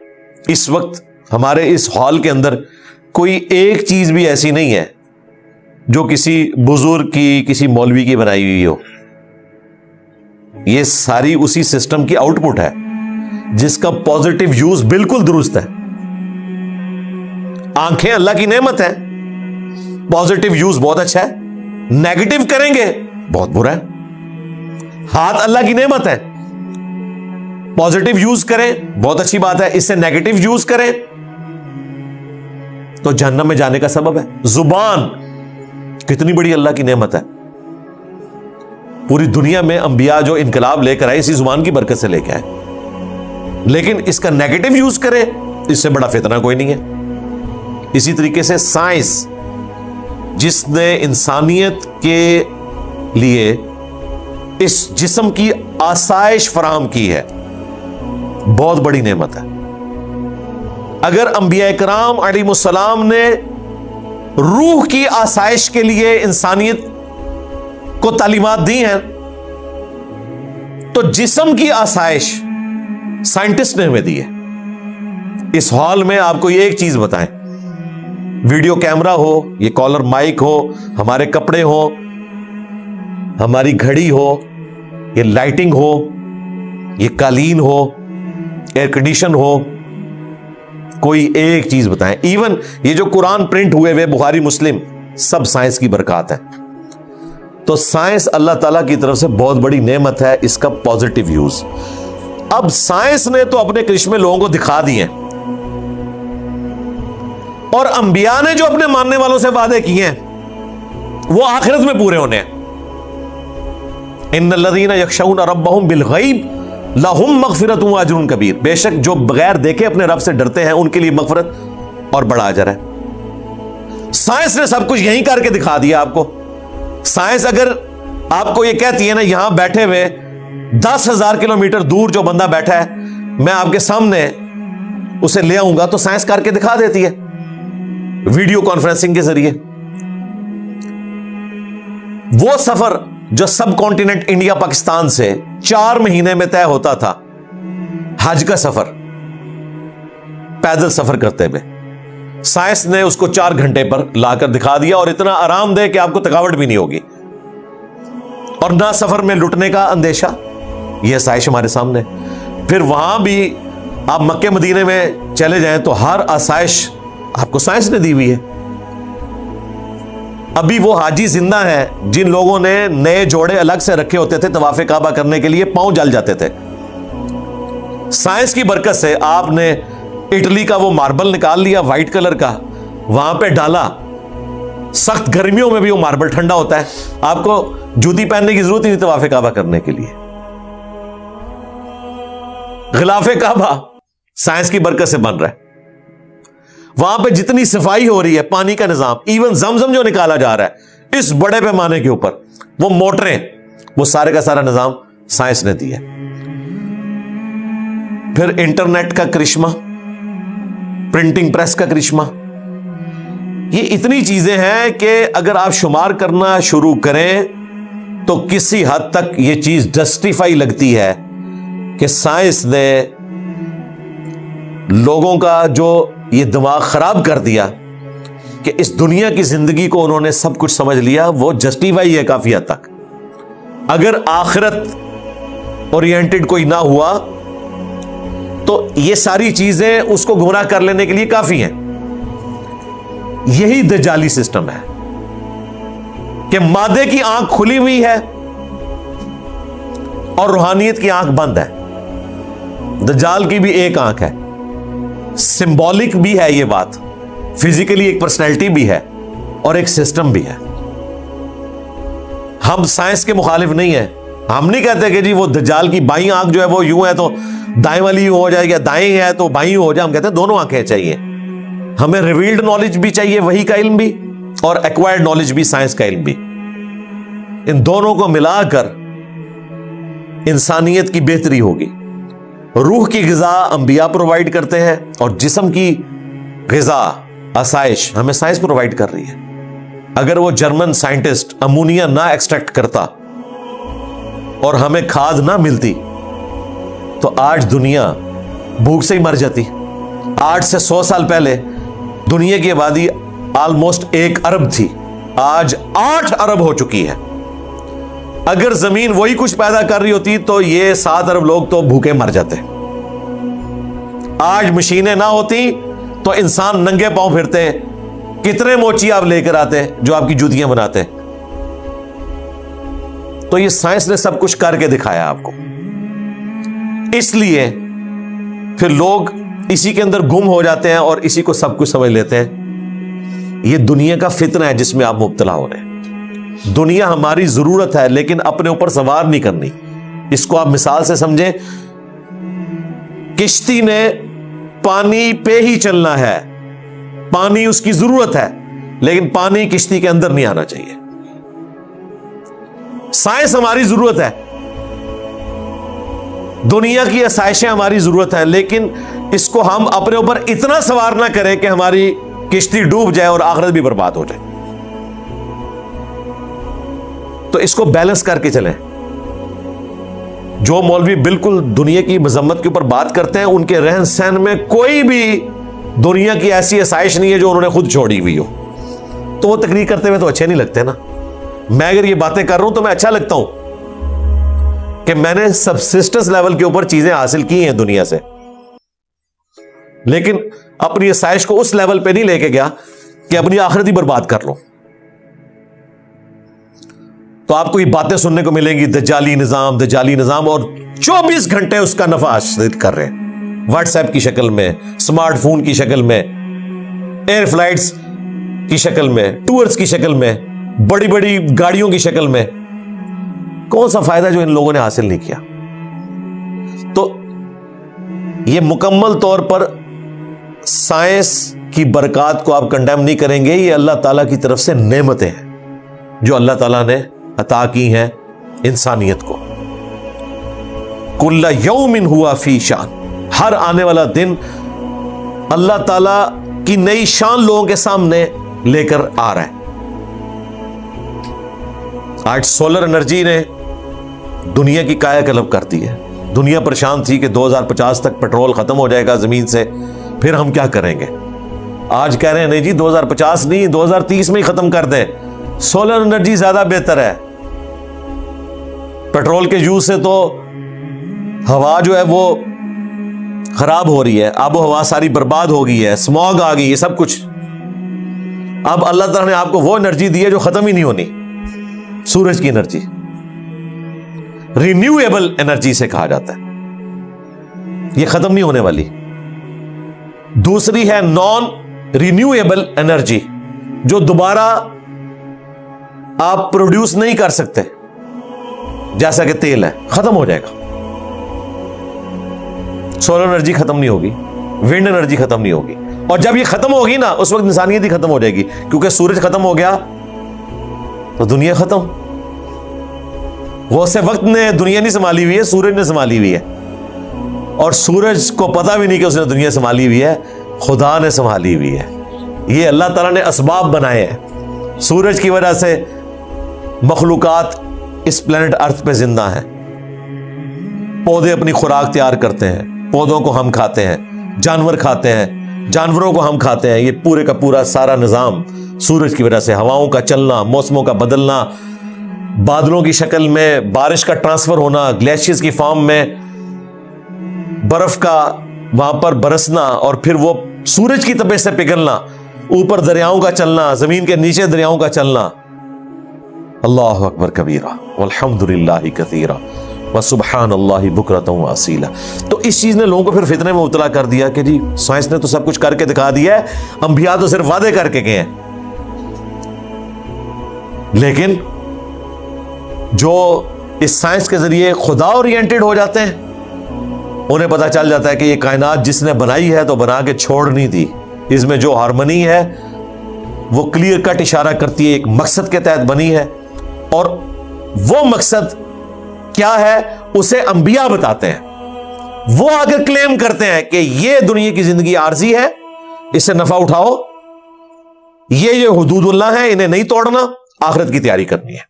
اس وقت ہمارے اس ہال کے اندر کوئی ایک چیز بھی ایسی نہیں ہے جو کسی بزرگ کی, کسی مولوی کی بنائی ہوئی ہو. یہ ساری اسی سسٹم کی آؤٹ پٹ ہے جس کا پازیٹیو یوز بالکل درست ہے. آنکھیں اللہ کی نعمت ہے, پازیٹیو یوز بہت اچھا ہے. نیگیٹو کریں گے بہت برا ہے. ہاتھ اللہ کی نعمت ہے, پازیٹیو یوز کریں بہت اچھی بات ہے, اس سے نیگیٹو یوز کریں تو جہنم میں جانے کا سبب ہے. زبان کتنی بڑی اللہ کی نعمت ہے. پوری دنیا میں انبیاء جو انقلاب لے کر آئے اسی زبان کی برکت سے لے کے آئے, لیکن اس کا نیگیٹو یوز کرے اس سے بڑا فتنہ کوئی نہیں ہے. اسی طریقے سے سائنس جس نے انسانیت کے لیے اس جسم کی آسائش فراہم کی ہے بہت بڑی نعمت ہے. اگر انبیاء کرام علیہ السلام نے روح کی آسائش کے لیے انسانیت کو تعلیمات دی ہیں تو جسم کی آسائش سائنٹسٹ نے ہمیں دی ہے. اس ہال میں آپ کو یہ ایک چیز بتائیں, ویڈیو کیمرہ ہو, یہ کالر مائک ہو, ہمارے کپڑے ہو, ہماری گھڑی ہو, یہ لائٹنگ ہو, یہ قالین ہو, ایئر کنڈیشن ہو, کوئی ایک چیز بتائیں. ایون یہ جو قرآن پرنٹ ہوئے ہوئے بخاری مسلم سب سائنس کی برکات ہے. تو سائنس اللہ تعالیٰ کی طرف سے بہت بڑی نعمت ہے, اس کا پازیٹیو یوز. اب سائنس نے تو اپنے کرشمے لوگوں کو دکھا دیے ہیں, اور انبیاء نے جو اپنے ماننے والوں سے وعدے کیے ہیں وہ آخرت میں پورے ہونے ہیں. ان الذین یخشون ربہم بالغیب لہم مغفرۃ واجر کبیر. بے شک جو بغیر دیکھے اپنے رب سے ڈرتے ہیں ان کے لیے مغفرت اور بڑا اجر ہے. سائنس نے سب کچھ یہیں کر کے دکھا دیا آپ کو. سائنس اگر آپ کو یہ کہتی ہے نا یہاں بیٹھے ہوئے 10,000 کلومیٹر دور جو بندہ بیٹھا ہے میں آپ کے سامنے اسے لے آؤں گا تو سائنس کر کے دکھا دیتی ہے ویڈیو کانفرنسنگ کے ذریعے. وہ سفر جو سب کانٹیننٹ انڈیا پاکستان سے 4 مہینے میں طے ہوتا تھا, حج کا سفر پیدل سفر کرتے ہوئے, سائنس نے اس کو 4 گھنٹے پر لا کر دکھا دیا, اور اتنا آرام دہ کہ آپ کو تھکاوٹ بھی نہیں ہوگی اور نہ سفر میں لٹنے کا اندیشہ. یہ آسائش ہمارے سامنے. پھر وہاں بھی آپ مکے مدینے میں چلے جائیں تو ہر آسائش آپ کو سائنس نے دی ہوئی ہے. ابھی وہ حاجی زندہ ہیں جن لوگوں نے نئے جوڑے الگ سے رکھے ہوتے تھے طواف کعبہ کرنے کے لیے, پاؤں جل جاتے تھے. سائنس کی برکت سے آپ نے اٹلی کا وہ ماربل نکال لیا وائٹ کلر کا, وہاں پہ ڈالا. سخت گرمیوں میں بھی وہ ماربل ٹھنڈا ہوتا ہے, آپ کو جوتی پہننے کی ضرورت ہی نہیں طواف کعبہ کرنے کے لیے. غلاف کعبہ سائنس کی برکت سے بن رہا ہے. وہاں پہ جتنی صفائی ہو رہی ہے, پانی کا نظام, ایون زمزم جو نکالا جا رہا ہے اس بڑے پیمانے کے اوپر, وہ موٹریں, وہ سارے کا سارا نظام سائنس نے دیا. پھر انٹرنیٹ کا کرشمہ, پرنٹنگ پریس کا کرشمہ, یہ اتنی چیزیں ہیں کہ اگر آپ شمار کرنا شروع کریں تو کسی حد تک یہ چیز جسٹیفائی لگتی ہے کہ سائنس نے لوگوں کا جو یہ دماغ خراب کر دیا کہ اس دنیا کی زندگی کو انہوں نے سب کچھ سمجھ لیا, وہ جسٹیفائی ہے کافی حد تک. اگر آخرت اورینٹڈ کوئی نہ ہوا تو یہ ساری چیزیں اس کو گمراہ کر لینے کے لیے کافی ہیں. یہی دجالی سسٹم ہے کہ مادے کی آنکھ کھلی ہوئی ہے اور روحانیت کی آنکھ بند ہے. دجال کی بھی ایک آنکھ ہے. سمبولک بھی ہے یہ بات, فزیکلی ایک پرسنالٹی بھی ہے اور ایک سسٹم بھی ہے. ہم سائنس کے مخالف نہیں ہیں. ہم نہیں کہتے کہ جی وہ دجال کی بائیں آنکھ جو ہے وہ یوں ہے تو دائیں والی یوں ہو جائے گی, دائیں ہے تو بائیں ہو جائے. ہم کہتے ہیں دونوں آنکھیں چاہیے. ہمیں ریویلڈ نالج بھی چاہیے, وحی کا علم بھی, اور ایکوائرڈ نالج بھی, سائنس کا علم بھی. ان دونوں کو ملا کر انسانیت کی بہتری ہوگی. روح کی غذا انبیاء پرووائڈ کرتے ہیں اور جسم کی غذا آسائش ہمیں سائنس پرووائڈ کر رہی ہے. اگر وہ جرمن سائنٹسٹ امونیا نہ ایکسٹریکٹ کرتا اور ہمیں کھاد نہ ملتی تو آج دنیا بھوک سے ہی مر جاتی. 8 سے 100 سال پہلے دنیا کی آبادی آلموسٹ 1 ارب تھی، آج 8 ارب ہو چکی ہے۔ اگر زمین وہی کچھ پیدا کر رہی ہوتی تو یہ 7 ارب لوگ تو بھوکے مر جاتے۔ آج مشینیں نہ ہوتی تو انسان ننگے پاؤں پھرتے، کتنے موچی آپ لے کر آتے جو آپ کی جوتیاں بناتے۔ تو یہ سائنس نے سب کچھ کر کے دکھایا آپ کو، اس لیے پھر لوگ اسی کے اندر گم ہو جاتے ہیں اور اسی کو سب کچھ سمجھ لیتے ہیں۔ یہ دنیا کا فتنہ ہے جس میں آپ مبتلا ہو رہے ہیں۔ دنیا ہماری ضرورت ہے لیکن اپنے اوپر سوار نہیں کرنی۔ اس کو آپ مثال سے سمجھیں، کشتی نے پانی پہ ہی چلنا ہے، پانی اس کی ضرورت ہے لیکن پانی کشتی کے اندر نہیں آنا چاہیے۔ سائنس ہماری ضرورت ہے، دنیا کی آسائشیں ہماری ضرورت ہے، لیکن اس کو ہم اپنے اوپر اتنا سوار نہ کریں کہ ہماری کشتی ڈوب جائے اور آخرت بھی برباد ہو جائے۔ تو اس کو بیلنس کر کے چلیں۔ جو مولوی بالکل دنیا کی مذمت کے اوپر بات کرتے ہیں، ان کے رہن سہن میں کوئی بھی دنیا کی ایسی آسائش نہیں ہے جو انہوں نے خود چھوڑی ہوئی ہو، تو وہ تقریر کرتے ہوئے تو اچھے نہیں لگتے نا۔ میں اگر یہ باتیں کر رہا ہوں تو میں اچھا لگتا ہوں کہ میں نے سبسسٹنس لیول کے اوپر چیزیں حاصل کی ہیں دنیا سے، لیکن اپنی آسائش کو اس لیول پہ نہیں لے کے گیا کہ اپنی آخرت ہی برباد کر لو۔ تو آپ کو یہ باتیں سننے کو ملیں گی، دجالی نظام، اور 24 گھنٹے اس کا نفع حاصل کر رہے ہیں، واٹس ایپ کی شکل میں، اسمارٹ فون کی شکل میں، ایئر فلائٹس کی شکل میں، ٹورز کی شکل میں، بڑی بڑی گاڑیوں کی شکل میں۔ کون سا فائدہ جو ان لوگوں نے حاصل نہیں کیا؟ تو یہ مکمل طور پر سائنس کی برکات کو آپ کنڈیم نہیں کریں گے، یہ اللہ تعالیٰ کی طرف سے نعمتیں ہیں جو اللہ تعالیٰ نے عطا کی ہیں انسانیت کو۔ کل یوم ہوا فی شان، ہر آنے والا دن اللہ تعالیٰ کی نئی شان لوگوں کے سامنے لے کر آ رہا ہے۔ آج سولر انرجی نے دنیا کی کایا کلب کر دی ہے۔ دنیا پریشان تھی کہ 2050 تک پیٹرول ختم ہو جائے گا زمین سے، پھر ہم کیا کریں گے؟ آج کہہ رہے ہیں نہیں جی 2050 نہیں، 2030 میں ہی ختم کر دیں، سولر انرجی زیادہ بہتر ہے۔ پیٹرول کے یوز سے تو ہوا جو ہے وہ خراب ہو رہی ہے، آب و ہوا ساری برباد ہو گئی ہے، اسموگ آ گئی، یہ سب کچھ۔ اب اللہ تعالیٰ نے آپ کو وہ انرجی دی ہے جو ختم ہی نہیں ہونی، سورج کی انرجی، رینیویبل انرجی سے کہا جاتا ہے، یہ ختم نہیں ہونے والی۔ دوسری ہے نان رینیویبل انرجی، جو دوبارہ آپ پروڈیوس نہیں کر سکتے، جیسا کہ تیل ہے، ختم ہو جائے گا۔ سولر انرجی ختم نہیں ہوگی، ونڈ انرجی ختم نہیں ہوگی، اور جب یہ ختم ہوگی نا اس وقت انسانیت ہی ختم ہو جائے گی، کیونکہ سورج ختم ہو گیا تو دنیا ختم۔ وہ سے وقت نے دنیا نہیں سنبھالی ہوئی ہے، سورج نے سنبھالی ہوئی ہے، اور سورج کو پتا بھی نہیں کہ اس نے دنیا سنبھالی ہوئی ہے، خدا نے سنبھالی ہوئی ہے۔ یہ اللہ تعالیٰ نے اسباب بنائے ہیں۔ سورج کی وجہ سے مخلوقات اس پلینٹ ارتھ پہ زندہ ہیں، پودے اپنی خوراک تیار کرتے ہیں، پودوں کو ہم کھاتے ہیں، جانور کھاتے ہیں، جانوروں کو ہم کھاتے ہیں۔ یہ پورے کا پورا سارا نظام سورج کی وجہ سے، ہواؤں کا چلنا، موسموں کا بدلنا، بادلوں کی شکل میں بارش کا ٹرانسفر ہونا، گلیشیئرز کی فارم میں برف کا وہاں پر برسنا، اور پھر وہ سورج کی تپش سے پگھلنا، اوپر دریاؤں کا چلنا، زمین کے نیچے دریاؤں کا چلنا۔ اللہ اکبر کبیرہ والحمد للہ کثیرہ وسبحان اللہ بکرۃ واصیلہ۔ تو اس چیز نے لوگوں کو پھر فتنے میں مبتلا کر دیا کہ جی سائنس نے تو سب کچھ کر کے دکھا دیا ہے، انبیاء تو صرف وعدے کر کے گئے ہیں۔ لیکن جو اس سائنس کے ذریعے خدا اورینٹڈ ہو جاتے ہیں، انہیں پتا چل جاتا ہے کہ یہ کائنات جس نے بنائی ہے تو بنا کے چھوڑنی تھی، اس میں جو ہارمنی ہے وہ کلیئر کٹ اشارہ کرتی ہے، ایک مقصد کے تحت بنی ہے، اور وہ مقصد کیا ہے اسے انبیاء بتاتے ہیں۔ وہ آ کر کلیم کرتے ہیں کہ یہ دنیا کی زندگی عارضی ہے، اس سے نفع اٹھاؤ، یہ حدود اللہ ہیں، انہیں نہیں توڑنا، آخرت کی تیاری کرنی ہے۔